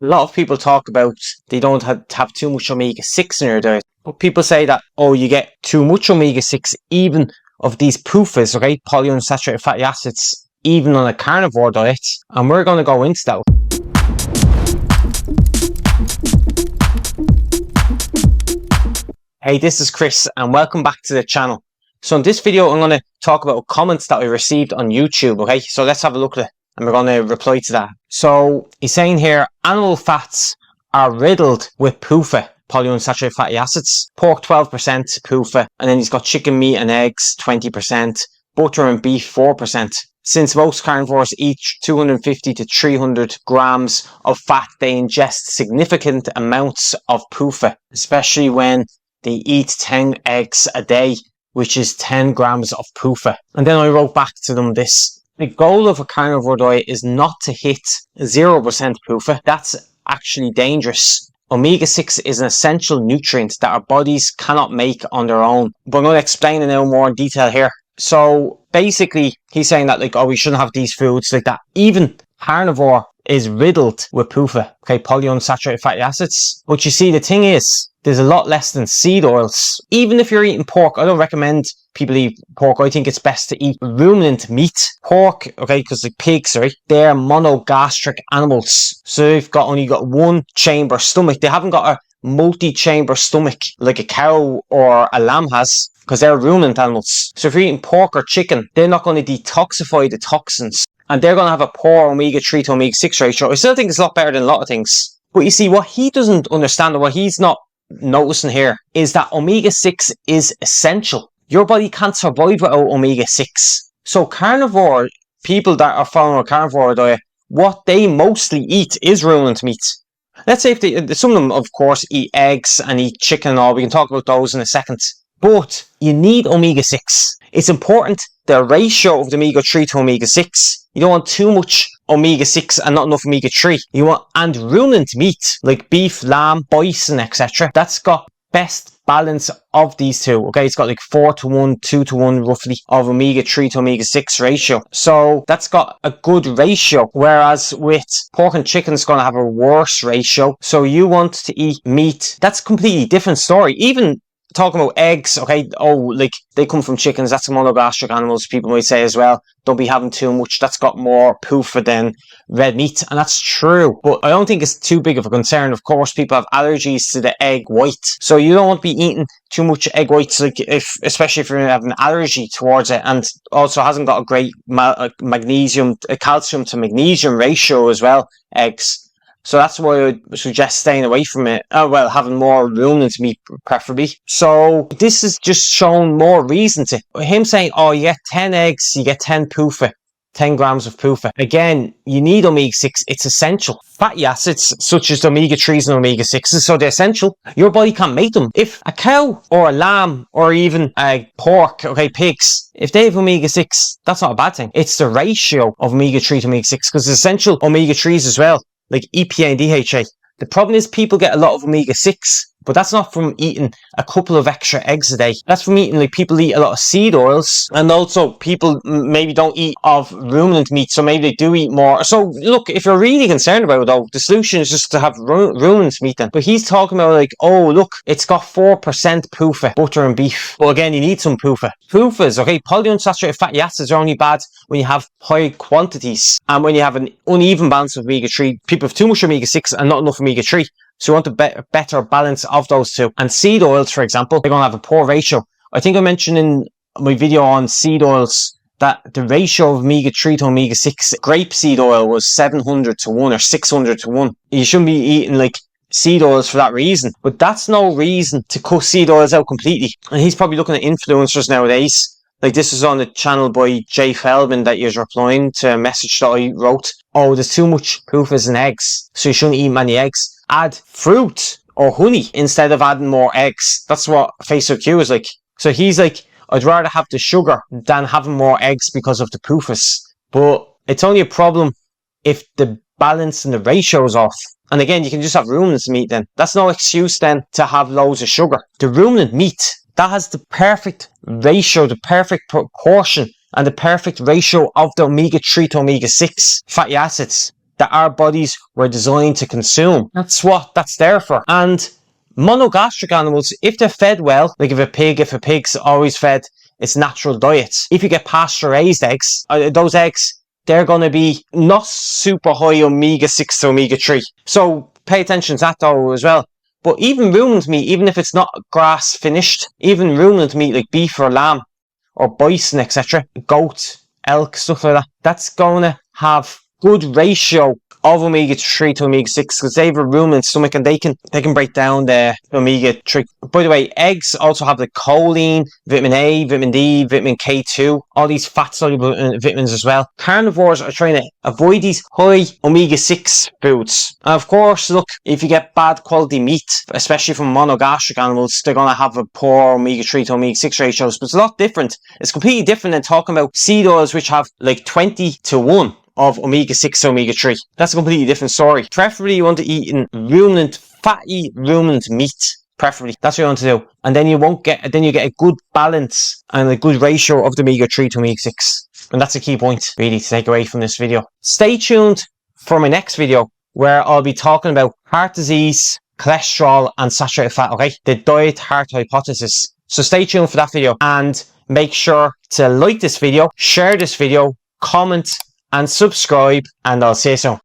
A lot of people talk about they don't have too much omega-6 in their diet. But people say that, oh, you get too much omega-6 even of these PUFAs, okay, polyunsaturated fatty acids, even on a carnivore diet. And we're going to go into that. Hey, this is Chris and welcome back to the channel. So in this video, I'm going to talk about comments that I received on YouTube, okay? So let's have a look at it and we're going to reply to that. So he's saying here, animal fats are riddled with PUFA, polyunsaturated fatty acids. Pork 12% PUFA, and then he's got chicken, meat and eggs 20%, butter and beef 4%. Since most carnivores eat 250 to 300 grams of fat, they ingest significant amounts of PUFA, especially when they eat 10 eggs a day, which is 10 grams of PUFA. And then I wrote back to them this. The goal of a carnivore diet is not to hit 0% PUFA. That's actually dangerous. Omega-6 is an essential nutrient that our bodies cannot make on their own. But I'm going to explain it now more in detail here. So basically, he's saying that we shouldn't have these foods like that. Even carnivore is riddled with PUFA, okay, polyunsaturated fatty acids. But you see, the thing is, there's a lot less than seed oils. Even if you're eating pork, I don't recommend people eat pork. I think it's best to eat ruminant meat. Pork, okay, because the pigs, right, they're monogastric animals. So they've only got one chamber stomach. They haven't got a multi-chamber stomach like a cow or a lamb has, because they're ruminant animals. So if you're eating pork or chicken, they're not going to detoxify the toxins. And they're going to have a poor omega-3 to omega-6 ratio. I still think it's a lot better than a lot of things. But you see, what he doesn't understand, or what he's not noticing here, is that omega-6 is essential. Your body can't survive without omega-6. So carnivore, people that are following a carnivore diet, what they mostly eat is ruminant meat. Let's say if some of them, of course, eat eggs and eat chicken and all. We can talk about those in a second. But you need omega-6. It's important, the ratio of the omega-3 to omega-6. You don't want too much omega-6 and not enough omega-3. You want, and ruminant meat, like beef, lamb, bison, etc. That's got best balance of these two, okay? It's got like 4 to 1, 2 to 1 roughly of omega-3 to omega-6 ratio. So that's got a good ratio, whereas with pork and chicken, it's going to have a worse ratio. So you want to eat meat. That's a completely different story. Even talking about eggs, okay, like they come from chickens, that's monogastric animals, people might say as well. Don't be having too much, that's got more PUFA than red meat, and that's true. But I don't think it's too big of a concern. Of course, people have allergies to the egg white, so you don't want to be eating too much egg whites, like especially if you have an allergy towards it, and also hasn't got a great calcium to magnesium ratio as well, eggs. So that's why I would suggest staying away from it. Well, having more ruminant meat preferably. So this is just showing more reason to him saying, oh, you get 10 eggs, you get 10 PUFA, 10 grams of PUFA. Again, you need omega-6. It's essential. Fatty acids such as omega-3s and omega-6s, so they're essential. Your body can't make them. If a cow or a lamb or even a pork, okay, pigs, if they have omega-6, that's not a bad thing. It's the ratio of omega-3 to omega-6, because it's essential omega-3s as well, like EPA and DHA. The problem is people get a lot of omega-6, but that's not from eating a couple of extra eggs a day. That's from eating, like, people eat a lot of seed oils, and also people maybe don't eat of ruminant meat, so maybe they do eat more. So look, if you're really concerned about it though, the solution is just to have ruminant meat then. But he's talking about like, oh look, it's got 4% PUFA, butter and beef. But again, you need some PUFA. PUFAs, okay, polyunsaturated fatty acids are only bad when you have high quantities, and when you have an uneven balance of omega-3. People have too much omega-6 and not enough omega-3. So you want a better balance of those two. And seed oils, for example, they're going to have a poor ratio. I think I mentioned in my video on seed oils that the ratio of omega-3 to omega-6, grapeseed oil was 700 to 1 or 600 to 1. You shouldn't be eating like seed oils for that reason. But that's no reason to cut seed oils out completely. And he's probably looking at influencers nowadays. Like this is on the channel by Jay Feldman that you're replying to a message that I wrote. Oh, there's too much PUFAs in eggs, so you shouldn't eat many eggs. Add fruit or honey instead of adding more eggs. That's what Facebook Q is like. So he's like, I'd rather have the sugar than having more eggs because of the PUFAs. But it's only a problem if the balance and the ratio is off. And again, you can just have ruminant meat then. That's no excuse then to have loads of sugar. The ruminant meat, that has the perfect ratio, the perfect proportion, and the perfect ratio of the omega-3 to omega-6 fatty acids. that our bodies were designed to consume. That's what that's there for. And monogastric animals, if they're fed well, like if a pig's always fed its natural diet, if you get pasture raised eggs, those eggs, they're going to be not super high omega-6 to omega-3. So pay attention to that though as well. But even ruminant meat, even if it's not grass finished, even ruminant meat like beef or lamb or bison, etc., goat, elk, stuff like that, that's going to have good ratio of omega-3 to omega-6 because they have a ruminant stomach and they can break down the omega-3. By the way, eggs also have the choline, vitamin A, vitamin D, vitamin K2, all these fat-soluble vitamins as well. Carnivores are trying to avoid these high omega-6 foods. And of course, look, if you get bad quality meat, especially from monogastric animals, they're going to have a poor omega-3 to omega-6 ratios, but it's a lot different. It's completely different than talking about seed oils which have like 20 to 1. Of omega-6 to omega-3. That's a completely different story. Preferably you want to eat in ruminant, fatty ruminant meat. Preferably. That's what you want to do. And then you get a good balance and a good ratio of the omega-3 to omega-6. And that's a key point really to take away from this video. Stay tuned for my next video where I'll be talking about heart disease, cholesterol and saturated fat, okay? The diet heart hypothesis. So stay tuned for that video and make sure to like this video, share this video, comment and subscribe, and I'll see you soon.